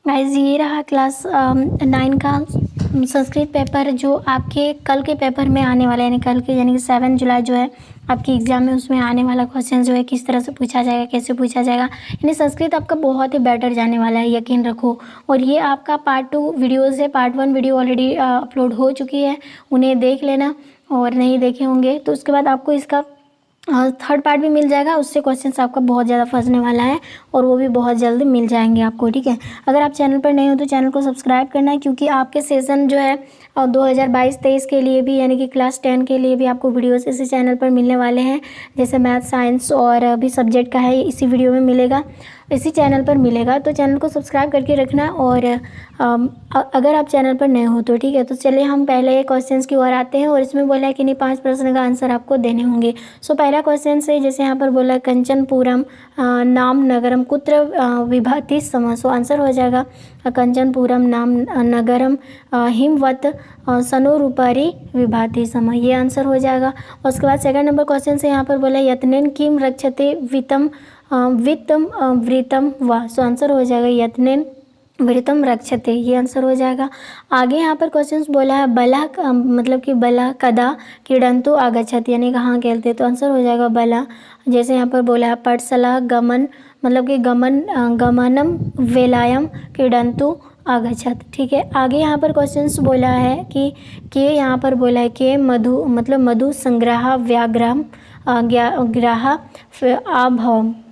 Guys ये रहा class 9 का संस्कृत पेपर जो आपके कल के पेपर में आने वाला है, यानी कल के यानी कि 7 जुलाई जो है आपकी एग्ज़ाम में उसमें आने वाला क्वेश्चन जो है किस तरह से पूछा जाएगा, कैसे पूछा जाएगा। यानी संस्कृत आपका बहुत ही बेटर जाने वाला है, यकीन रखो। और ये आपका पार्ट 2 वीडियोज़ है। पार्ट 1 वीडियो ऑलरेडी अपलोड हो चुकी है, उन्हें देख लेना, और नहीं देखे होंगे तो उसके बाद आपको इसका थर्ड पार्ट भी मिल जाएगा। उससे क्वेश्चंस आपका बहुत ज़्यादा फंसने वाला है और वो भी बहुत जल्द मिल जाएंगे आपको, ठीक है। अगर आप चैनल पर नए हो तो चैनल को सब्सक्राइब करना है, क्योंकि आपके सेशन जो है 2022-23 के लिए भी, यानी कि क्लास 10 के लिए भी आपको वीडियोस इसी चैनल पर मिलने वाले हैं। जैसे मैथ, साइंस और भी सब्जेक्ट का है, इसी वीडियो में मिलेगा, इसी चैनल पर मिलेगा। तो चैनल को सब्सक्राइब करके रखना। और अगर आप चैनल पर नए हो तो ठीक है। तो चलिए हम पहले क्वेश्चंस की ओर आते हैं, और इसमें बोला है कि नहीं 5 प्रश्न का आंसर आपको देने होंगे। सो पहला क्वेश्चन से जैसे यहाँ पर बोला कंचनपुरम नाम नगरम कुत्र विभाति सम। सो आंसर हो जाएगा कंचनपुरम नाम नगरम हिमवत सनोरूपरी विभाति सम, ये आंसर हो जाएगा। और उसके बाद सेकंड नंबर क्वेश्चन से यहाँ पर बोला यत्नेन किम रक्षते वित्तम वित्तम वृतम व। सो आंसर हो जाएगा यत्नेन वृतम रक्षते, ये आंसर हो जाएगा। आगे यहाँ पर क्वेश्चंस बोला है बला मतलब कि बला कदा क्रीडंतु आगच्छति, यानी कहाँ खेलते, तो आंसर हो जाएगा बला। जैसे यहाँ पर बोला है पठशाला गमन मतलब कि गमनम वेलायम क्रीडंतु आगच्छत, ठीक है। आगे यहाँ पर क्वेश्चंस बोला है कि के यहाँ पर बोला है के मधु मतलब मधु संग्रह व्याग्राम ग्राह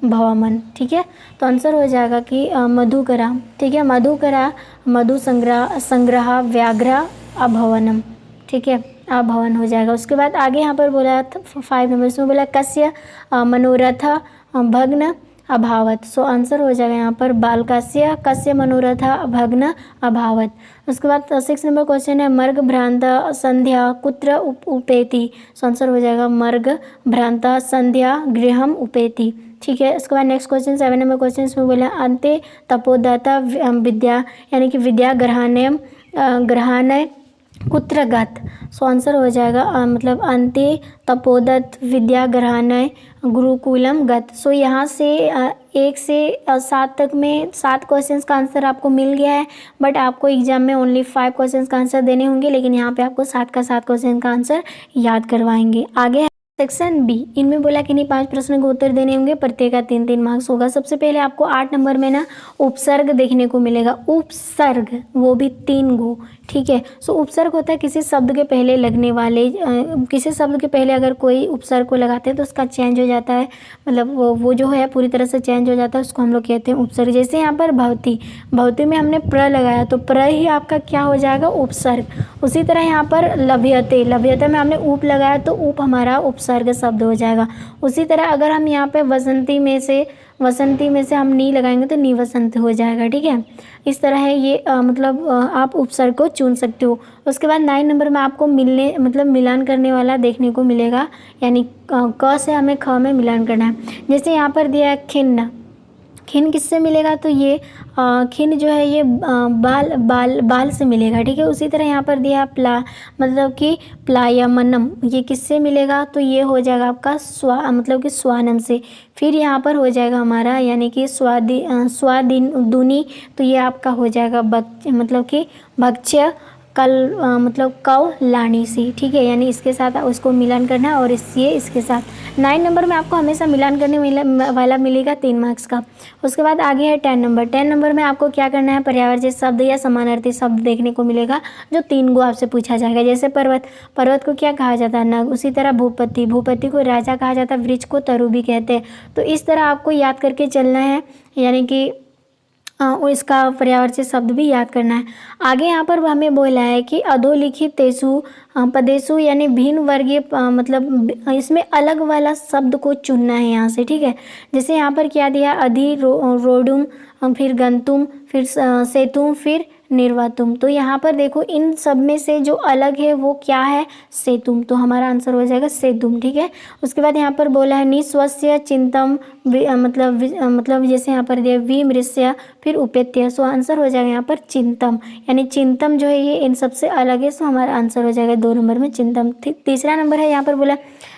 भवमन, ठीक है। तो आंसर हो जाएगा कि मधुकरा, ठीक है। मधुकरा मधु संग्रह व्याघ्र अभवनम, ठीक है, अभवन हो जाएगा। उसके बाद आगे यहाँ पर बोला 5 नंबर में बोला कस्य मनोरथ भग्न अभावत। सो आंसर हो जाएगा यहाँ पर बालकस्य कस्य मनोरथ भग्न अभावत। उसके बाद 6 नंबर क्वेश्चन है मर्ग भ्रांत संध्या कुत्र उपेति। सो आंसर हो जाएगा मर्ग भ्रांत संध्या गृहम उपेति, ठीक है। उसके बाद नेक्स्ट क्वेश्चन 7 नंबर क्वेश्चन में बोला अंते तपोदाता विद्या यानी कि विद्या ग्रहणय कुत्र गत। सो आंसर हो जाएगा मतलब अंते तपोदत्त विद्या ग्रहणय गुरुकुलम गत। सो यहाँ से 1 से 7 तक में 7 क्वेश्चंस का आंसर आपको मिल गया है, बट आपको एग्जाम में ओनली 5 क्वेश्चंस का आंसर देने होंगे, लेकिन यहाँ पे आपको 7 का 7 क्वेश्चन का आंसर याद करवाएंगे। आगे सेक्शन बी, इनमें बोला कि नहीं 5 प्रश्न को उत्तर देने होंगे, प्रत्येक का 3-3 मार्क्स होगा। सबसे पहले आपको 8 नंबर में ना उपसर्ग देखने को मिलेगा, उपसर्ग, वो भी 3 गो, ठीक है। सो उपसर्ग होता है किसी शब्द के पहले लगने वाले किसी शब्द के पहले अगर कोई उपसर्ग को लगाते हैं तो उसका चेंज हो जाता है, मतलब वो जो है पूरी तरह से चेंज हो जाता है, उसको हम लोग कहते हैं उपसर्ग। जैसे यहाँ पर भवती, भवती में हमने प्र लगाया तो प्र ही आपका क्या हो जाएगा उपसर्ग। उसी तरह यहाँ पर लभ्यते, लभ्यते में हमने ऊप लगाया तो ऊप हमारा उपसर्ग शब्द हो जाएगा। उसी तरह अगर हम यहाँ पे वसंती में से हम नी लगाएंगे तो निवसंत हो जाएगा, ठीक है। इस तरह है ये मतलब आप उपसर्ग को चुन सकते हो। उसके बाद 9 नंबर में आपको मिलान करने वाला देखने को मिलेगा, यानी क से हमें ख में मिलान करना है। जैसे यहाँ पर दिया है खिन्न, खिन किससे मिलेगा, तो ये खिन जो है ये बाल से मिलेगा, ठीक है। उसी तरह यहाँ पर दिया प्ला मतलब कि प्लायमनम, ये किससे मिलेगा, तो ये हो जाएगा आपका मतलब कि स्वानम से। फिर यहाँ पर हो जाएगा हमारा यानी कि स्वादिनुनी, तो ये आपका हो जाएगा मतलब कि भक्ष्य कल मतलब कव लानी सी, ठीक है। यानी इसके साथ उसको मिलान करना है और इसके साथ 9 नंबर में आपको हमेशा मिलान करने वाला मिलेगा 3 मार्क्स का। उसके बाद आगे है 10 नंबर। 10 नंबर में आपको क्या करना है, पर्यायवाची शब्द या समानार्थी शब्द देखने को मिलेगा, जो 3 गो आपसे पूछा जाएगा। जैसे पर्वत, पर्वत को क्या कहा जाता है, नग। उसी तरह भूपति, भूपति को राजा कहा जाता है, वृक्ष को तरु भी कहते हैं। तो इस तरह आपको याद करके चलना है, यानी कि इसका पर्यायवाची शब्द भी याद करना है। आगे यहाँ पर हमें बोला है कि अधोलिखित तेसु पदेसु यानी भिन्न वर्गीय मतलब इसमें अलग वाला शब्द को चुनना है यहाँ से, ठीक है। जैसे यहाँ पर क्या दिया रोडुम, फिर गंतुम, फिर सेतुम, फिर निर्वातुम। तो यहाँ पर देखो इन सब में से जो अलग है वो क्या है, सेतुम। तो हमारा आंसर हो जाएगा सेतुम, ठीक है। उसके बाद यहाँ पर बोला है निस्वस्य चिंतम मतलब जैसे यहाँ पर दिया विमृश्य, फिर उपेत्य। सो आंसर हो जाएगा यहाँ पर चिंतम, यानी चिंतम जो है ये इन सबसे अलग है। सो हमारा आंसर हो जाएगा 2 नंबर में चिंतम। तीसरा नंबर है यहाँ पर बोला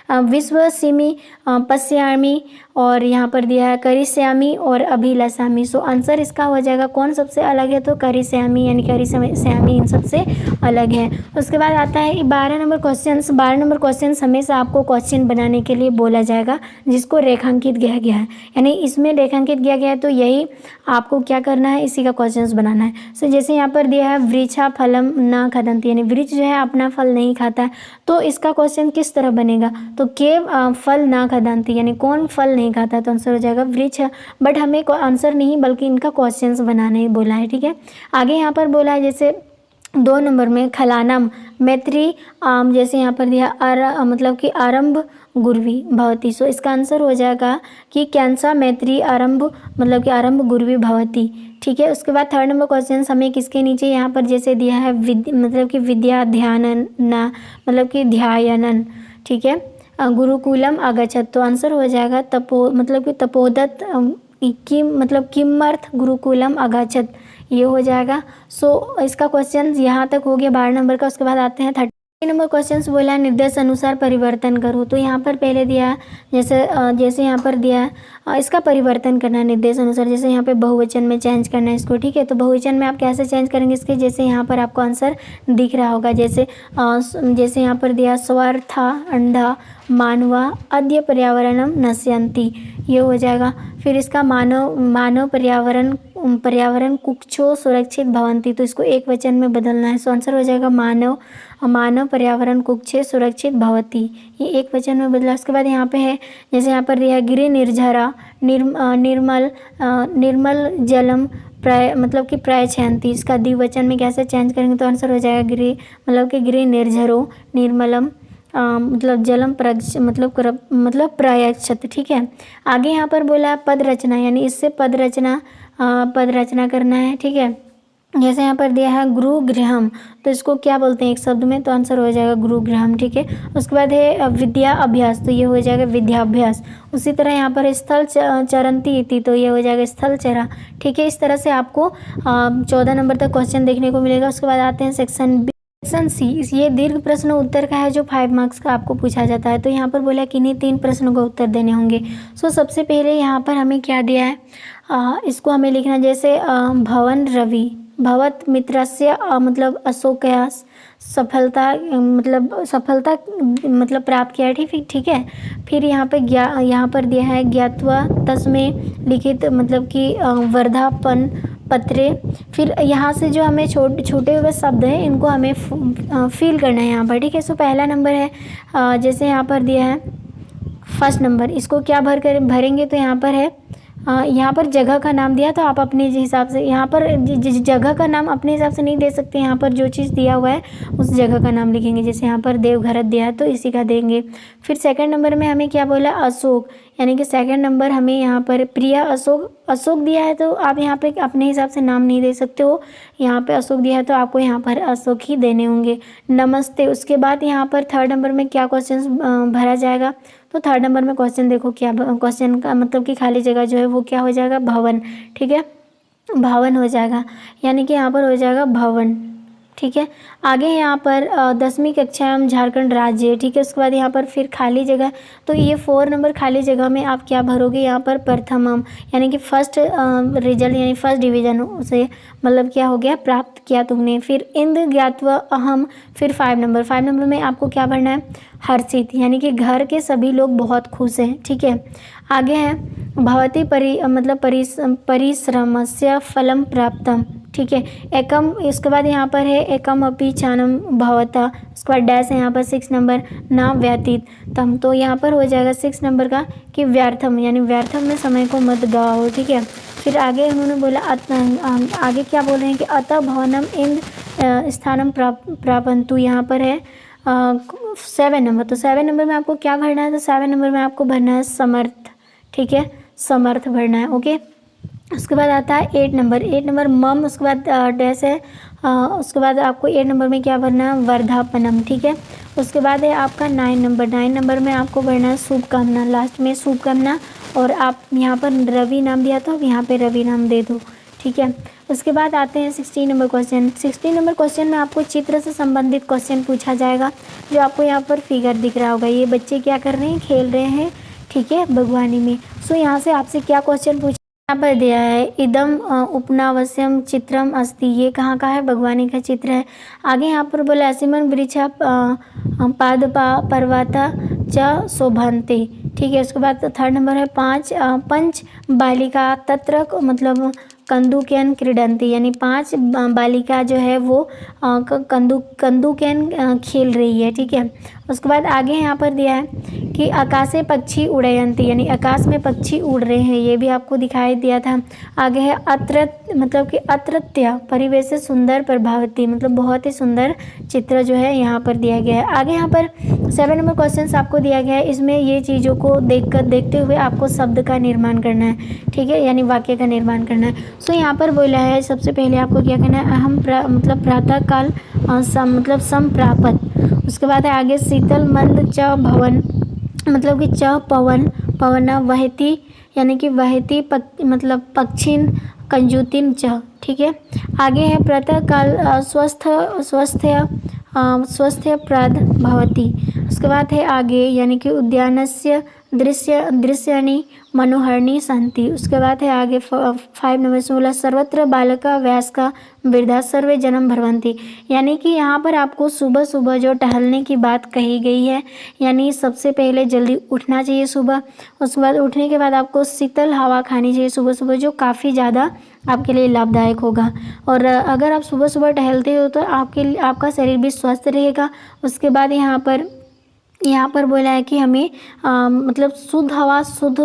विश्वसिमि, पश्यामि और यहाँ पर दिया है करिष्यामि और अभिलषामि। सो आंसर इसका हो जाएगा कौन सबसे अलग है, तो करिष्यामि यानी करिष्यामि इन सबसे अलग है। उसके बाद आता है 12 नंबर क्वेश्चन। 12 नंबर क्वेश्चन हमेशा आपको क्वेश्चन बनाने के लिए बोला जाएगा जिसको रेखांकित किया गया है, यानी इसमें रेखांकित किया गया है तो यही आपको क्या करना है, इसी का क्वेश्चन बनाना है। सो जैसे यहाँ पर दिया है वृक्षा फलम न खादन्ति, यानी वृक्ष जो है अपना फल नहीं खाता है, तो इसका क्वेश्चन किस तरह बनेगा, तो के फल न खादन्ति यानी कौन फल नहीं खाता, तो आंसर हो जाएगा वृक्ष। बट हमें आंसर नहीं बल्कि इनका क्वेश्चन बनाने बोला है, ठीक है। आगे यहाँ पर बोला है जैसे 2 नंबर में खलानम मैत्री जैसे यहाँ पर दिया मतलब कि आरंभ गुरवी भवती। सो इसका आंसर हो जाएगा कि कैंसा मैत्री आरंभ मतलब कि आरंभ गुरवी भवती, ठीक है। उसके बाद 3rd नंबर क्वेश्चन हमें किसके नीचे यहाँ पर जैसे दिया है मतलब कि विद्या ध्यानन मतलब कि ध्यायनन, ठीक है। गुरुकुलम आगच्छत, तो आंसर हो जाएगा मतलब कि तपोदत मतलब किमर्थ गुरुकुलम आगच्छत, ये हो जाएगा। सो इसका क्वेश्चन यहाँ तक हो गया 12 नंबर का। उसके बाद आते हैं 30 नंबर क्वेश्चन बोला है निर्देश अनुसार परिवर्तन करो। तो यहाँ पर पहले दिया है जैसे यहाँ पर दिया है इसका परिवर्तन करना है निर्देश अनुसार, जैसे यहाँ पे बहुवचन में चेंज करना है इसको, ठीक है। तो बहुवचन में आप कैसे चेंज करेंगे इसके, जैसे यहाँ पर आपको आंसर दिख रहा होगा, जैसे यहाँ पर दिया स्वर्था अंधा मानवा अद्य पर्यावरणम नश्यन्ति, ये हो जाएगा। फिर इसका मानव पर्यावरण कुक्षो सुरक्षित भवन्ति, तो इसको एक वचन में बदलना है। सो आंसर हो जाएगा मानव पर्यावरण कुक्षे सुरक्षित भवति, ये एक वचन में बदला। उसके बाद यहाँ पे है जैसे यहाँ पर दिया गिरि निर्झरा निर्मल जलम मतलब कि प्रयच्छन्ति, इसका द्विवचन में कैसे चेंज करेंगे, तो आंसर हो जाएगा गिरि निर्झरो निर्मलम मतलब जलम मतलब प्रयच्छत, ठीक है। आगे यहाँ पर बोला पद रचना, यानी इससे पद रचना करना है, ठीक है। जैसे यहाँ पर दिया है गुरुगृहम, तो इसको क्या बोलते हैं एक शब्द में, तो आंसर हो जाएगा गुरुगृहम, ठीक है। उसके बाद है विद्या अभ्यास, तो ये हो जाएगा विद्याभ्यास। उसी तरह यहाँ पर स्थल चरंती इति, तो ये हो जाएगा स्थल चरा, ठीक है। इस तरह से आपको 14 नंबर तक क्वेश्चन देखने को मिलेगा। उसके बाद आते हैं सेक्शन सी, ये दीर्घ प्रश्न उत्तर का है जो 5 मार्क्स का आपको पूछा जाता है। तो यहाँ पर बोला कि इन्हीं 3 प्रश्नों का उत्तर देने होंगे। सो सबसे पहले यहाँ पर हमें क्या दिया है, इसको हमें लिखना जैसे भवन रवि भवत मित्रस्य मतलब अशोकया सफलता मतलब प्राप्त किया, ठीक है। फिर यहाँ पर दिया है ज्ञात्वा तस्मै लिखित मतलब कि वर्धापन पत्रे। फिर यहाँ से जो हमें छोटे हुए शब्द हैं इनको हमें फिल करना है यहाँ पर, ठीक है। सो पहला नंबर है जैसे यहाँ पर दिया है फर्स्ट नंबर, इसको क्या भरेंगे, तो यहाँ पर जगह का नाम दिया, तो आप अपने हिसाब से यहाँ पर जगह का नाम अपने हिसाब से नहीं दे सकते, यहाँ पर जो चीज़ दिया हुआ है उस जगह का नाम लिखेंगे। जैसे यहाँ पर देवघरत दिया है तो इसी का देंगे। फिर सेकंड नंबर में हमें क्या बोला, अशोक, यानी कि सेकंड नंबर हमें यहाँ पर प्रिया अशोक दिया है, तो आप यहाँ पे अपने हिसाब से नाम नहीं दे सकते हो, यहाँ पे अशोक दिया है तो आपको यहाँ पर अशोक ही देने होंगे। नमस्ते। उसके बाद यहाँ पर थर्ड नंबर में क्या क्वेश्चन भरा जाएगा, तो थर्ड नंबर में क्वेश्चन देखो क्या क्वेश्चन का मतलब कि खाली जगह जो है वो क्या हो जाएगा, भवन, ठीक है, भवन हो जाएगा, यानी कि यहाँ पर हो जाएगा भवन, ठीक है। आगे यहाँ पर 10वीं कक्षा में झारखंड राज्य, ठीक है। उसके बाद यहाँ पर फिर खाली जगह, तो ये 4 नंबर खाली जगह में आप क्या भरोगे, यहाँ पर प्रथमम यानी कि फर्स्ट रिजल्ट यानी फर्स्ट डिवीजन से मतलब क्या हो गया, प्राप्त किया तुमने। फिर इंद्र ज्ञात्वा अहम, फिर 5 नंबर में आपको क्या भरना है, हर्षित, यानी कि घर के सभी लोग बहुत खुश हैं, ठीक है। आगे है भवती परिश्रमस्य फलम प्राप्तम, ठीक है। एकम, इसके बाद यहाँ पर है एकम अपि चानम भवता, उसके बाद डैश है यहाँ पर 6 नंबर ना व्यतीत तम, तो यहाँ पर हो जाएगा 6 नंबर का कि व्यर्थम, यानी व्यर्थम में समय को मत गवाओ, ठीक है। फिर आगे उन्होंने बोला आगे क्या बोल रहे हैं कि अतः भवनम इंद्र स्थानम प्रापंतु, यहाँ पर है 7 नंबर, तो 7 नंबर में आपको क्या भरना है, तो 7 नंबर में आपको भरना है समर्थ, ठीक है, समर्थ भरना है, ओके। उसके बाद आता है 8 नंबर मम, उसके बाद डैश है, उसके बाद आपको 8 नंबर में क्या भरना है, वर्धापनम, ठीक है। उसके बाद है आपका 9 नंबर में आपको भरना है शुभकामना, लास्ट में शुभकामना, और आप यहाँ पर रवि नाम दिया तो अब यहाँ पे रवि नाम दे दो, ठीक है। उसके बाद आते हैं 16 नंबर क्वेश्चन। 16 नंबर क्वेश्चन में आपको चित्र से संबंधित क्वेश्चन पूछा जाएगा। जो आपको यहाँ पर फिगर दिख रहा होगा, ये बच्चे क्या कर रहे हैं, खेल रहे हैं, ठीक है, बागवानी में। सो यहाँ से आपसे क्या क्वेश्चन पूछा यहाँ पर दिया है, इदम उपनावस्यम चित्रम अस्ति, ये कहाँ का है, बागवानी का चित्र है। आगे यहाँ पर बोला असीमन वृक्षा पादपा पर्वता च शोभन्ते, ठीक है। उसके बाद थर्ड नंबर है पंच बालिका तत्र मतलब कंदुकेन क्रीडन्ति, यानी 5 बालिका जो है वो कंदुकेन खेल रही है, ठीक है। उसके बाद आगे यहाँ पर दिया है कि आकाशे पक्षी उड़यन्ति, यानी आकाश में पक्षी उड़ रहे हैं, ये भी आपको दिखाई दिया था। आगे है अत्र मतलब कि अत्रत्य परिवेश से सुंदर प्रभावती, मतलब बहुत ही सुंदर चित्र जो है यहाँ पर दिया गया है। आगे यहाँ पर 7 नंबर क्वेश्चन आपको दिया गया है। इसमें ये चीज़ों को देखते हुए आपको शब्द का निर्माण करना है, ठीक है, यानी वाक्य का निर्माण करना है। सो यहाँ पर बोला है सबसे पहले आपको क्या करना है, अहम मतलब प्रातः काल मतलब संप्रापत। उसके बाद है आगे शीतल मंद च भवन, मतलब कि च पवन वहती, यानी कि वहती मतलब पक्षिन कंजूतिन च, ठीक है। आगे है प्रातः काल स्वस्थ प्रद भवति। उसके बाद है आगे यानी कि उद्यानस्य दृश्यानि मनोहरणी सन्ति। उसके बाद है आगे 5 नंबर 16 सर्वत्र बालका वयस्का वृद्धा सर्वे जन्म भरवंती, यानी कि यहाँ पर आपको सुबह सुबह जो टहलने की बात कही गई है, यानी सबसे पहले जल्दी उठना चाहिए सुबह। उसके बाद उठने के बाद आपको शीतल हवा खानी चाहिए सुबह सुबह, जो काफ़ी ज़्यादा आपके लिए लाभदायक होगा। और अगर आप सुबह सुबह टहलते हो तो आपका शरीर भी स्वस्थ रहेगा। उसके बाद यहाँ पर बोला है कि हमें मतलब शुद्ध हवा शुद्ध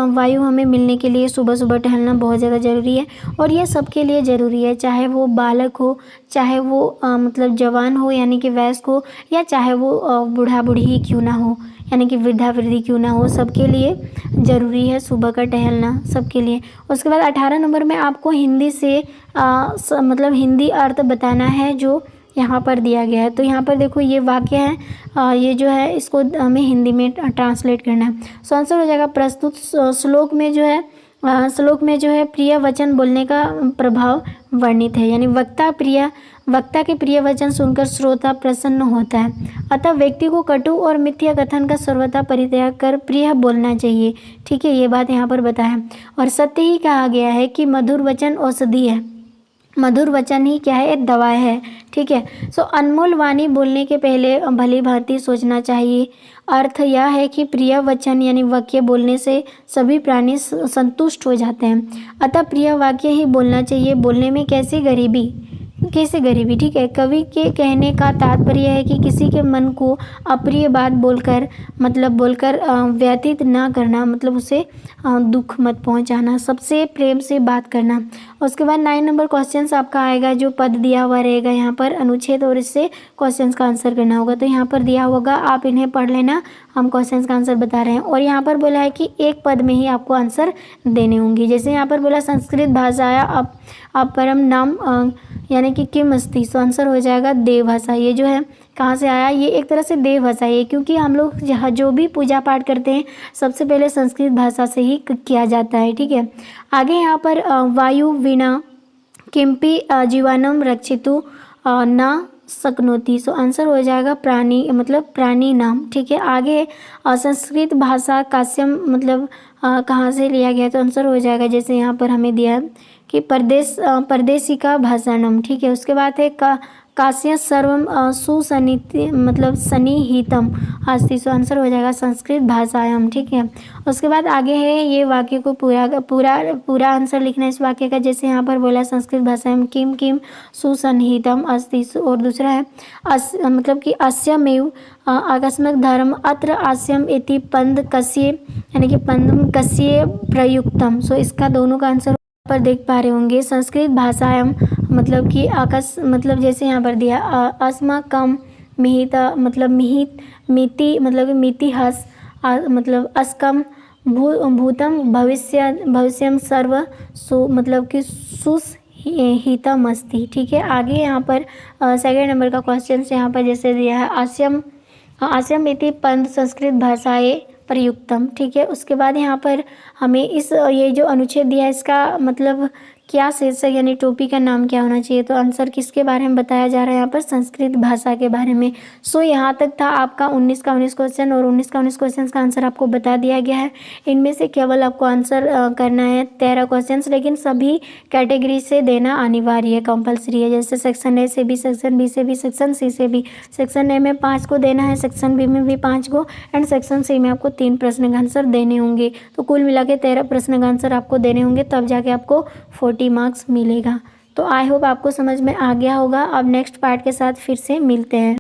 वायु हमें मिलने के लिए सुबह सुबह टहलना बहुत ज़्यादा ज़रूरी है। और ये सबके लिए ज़रूरी है, चाहे वो बालक हो, चाहे वो मतलब जवान हो यानी कि वयस्क हो, या चाहे वो बूढ़ा बूढ़ी ही क्यों ना हो, यानी कि वृद्धा वृद्धि क्यों ना हो, सबके लिए ज़रूरी है सुबह का टहलना, सबके लिए। उसके बाद 18 नंबर में आपको हिंदी से मतलब हिंदी अर्थ बताना है जो यहाँ पर दिया गया है। तो यहाँ पर देखो ये वाक्य है, ये जो है इसको हमें हिंदी में ट्रांसलेट करना है। सो आंसर हो जाएगा प्रस्तुत श्लोक में जो है प्रिय वचन बोलने का प्रभाव वर्णित है, यानी वक्ता के प्रिय वचन सुनकर श्रोता प्रसन्न होता है, अतः व्यक्ति को कटु और मिथ्या कथन का सर्वथा परित्याग कर प्रिय बोलना चाहिए, ठीक है, ये बात यहाँ पर बताया। और सत्य ही कहा गया है कि मधुर वचन औषधि है, मधुर वचन ही क्या है, दवा है, ठीक है। सो अनमोल वाणी बोलने के पहले भली भांति सोचना चाहिए। अर्थ यह है कि प्रिय वचन यानी वाक्य बोलने से सभी प्राणी संतुष्ट हो जाते हैं, अतः प्रिय वाक्य ही बोलना चाहिए। बोलने में कैसे गरीबी, ठीक है। कवि के कहने का तात्पर्य है कि किसी के मन को अप्रिय बात बोलकर व्यतीत ना करना, मतलब उसे दुख मत पहुंचाना, सबसे प्रेम से बात करना। उसके बाद 9 नंबर क्वेश्चन आपका आएगा, जो पद दिया हुआ रहेगा यहाँ पर अनुच्छेद, और इससे क्वेश्चन का आंसर करना होगा। तो यहाँ पर दिया होगा, आप इन्हें पढ़ लेना, हम क्वेश्चन का आंसर बता रहे हैं। और यहाँ पर बोला है कि एक पद में ही आपको आंसर देने होंगे। जैसे यहाँ पर बोला संस्कृत भाषाया अपरम नाम यानी कि किम अस्ति, तो आंसर हो जाएगा देव भाषा। ये जो है कहाँ से आया, ये एक तरह से देव भाषा है, क्योंकि हम लोग जो भी पूजा पाठ करते हैं सबसे पहले संस्कृत भाषा से ही किया जाता है, ठीक है। आगे यहाँ पर वायु विना किंपि जीवानम रक्षितु न शक्नोति, सो आंसर हो जाएगा प्राणी, मतलब प्राणी नाम, ठीक है। आगे संस्कृत भाषा काश्यम मतलब कहाँ से लिया गया, तो आंसर हो जाएगा जैसे यहाँ पर हमें दिया है कि परदेशी का भाषानम, ठीक है। उसके बाद है काश्य सर्वम सुसनिति मतलब सन्निहितम अस्ति, सो आंसर हो जाएगा संस्कृत भाषायाम, ठीक है। उसके बाद आगे है ये वाक्य को पूरा आंसर लिखना है इस वाक्य का। जैसे यहाँ पर बोला संस्कृत भाषायाम किम किम सुसन्निहितम अस्ति, और दूसरा है मतलब कि अस्यमेव आकस्मिक धर्म अत्र आस्यम इति पंद कस्य, यानी कि पंद कस्य प्रयुक्तम, सो इसका दोनों का आंसर पर देख पा रहे होंगे। संस्कृत भाषायाम मतलब कि मतलब जैसे यहाँ पर दिया अस्माकम मिहिता मतलब मिति मतलब मितिहास मतलब अस्कम भूतम भविष्यम सर्व सो मतलब कि सुहितम अस्ति, ठीक है। आगे यहाँ पर सेकेंड नंबर का क्वेश्चन यहाँ पर जैसे दिया है आस्यम इति पंद संस्कृत भाषाएं प्रयुक्तम, ठीक है। उसके बाद यहाँ पर हमें ये जो अनुच्छेद दिया है इसका मतलब क्या शीर्षक यानी टोपी का नाम क्या होना चाहिए? तो आंसर किसके बारे में बताया जा रहा है यहाँ पर? संस्कृत भाषा के बारे में। सो यहाँ तक था आपका 19 का 19 क्वेश्चन, और 19 का 19 क्वेश्चन का आंसर आपको बता दिया गया है। इनमें से केवल आपको आंसर करना है 13 क्वेश्चन, लेकिन सभी कैटेगरी से देना अनिवार्य है, कंपलसरी है। जैसे सेक्शन ए से भी, सेक्शन बी से भी, सेक्शन सी से भी। सेक्शन ए में 5 को देना है, सेक्शन बी में भी 5 को, एंड सेक्शन सी में आपको 3 प्रश्न का आंसर देने होंगे। तो कुल मिला के 13 प्रश्न का आंसर आपको देने होंगे, तब जाके आपको 40 मार्क्स मिलेगा। तो आई होप आपको समझ में आ गया होगा। अब नेक्स्ट पार्ट के साथ फिर से मिलते हैं।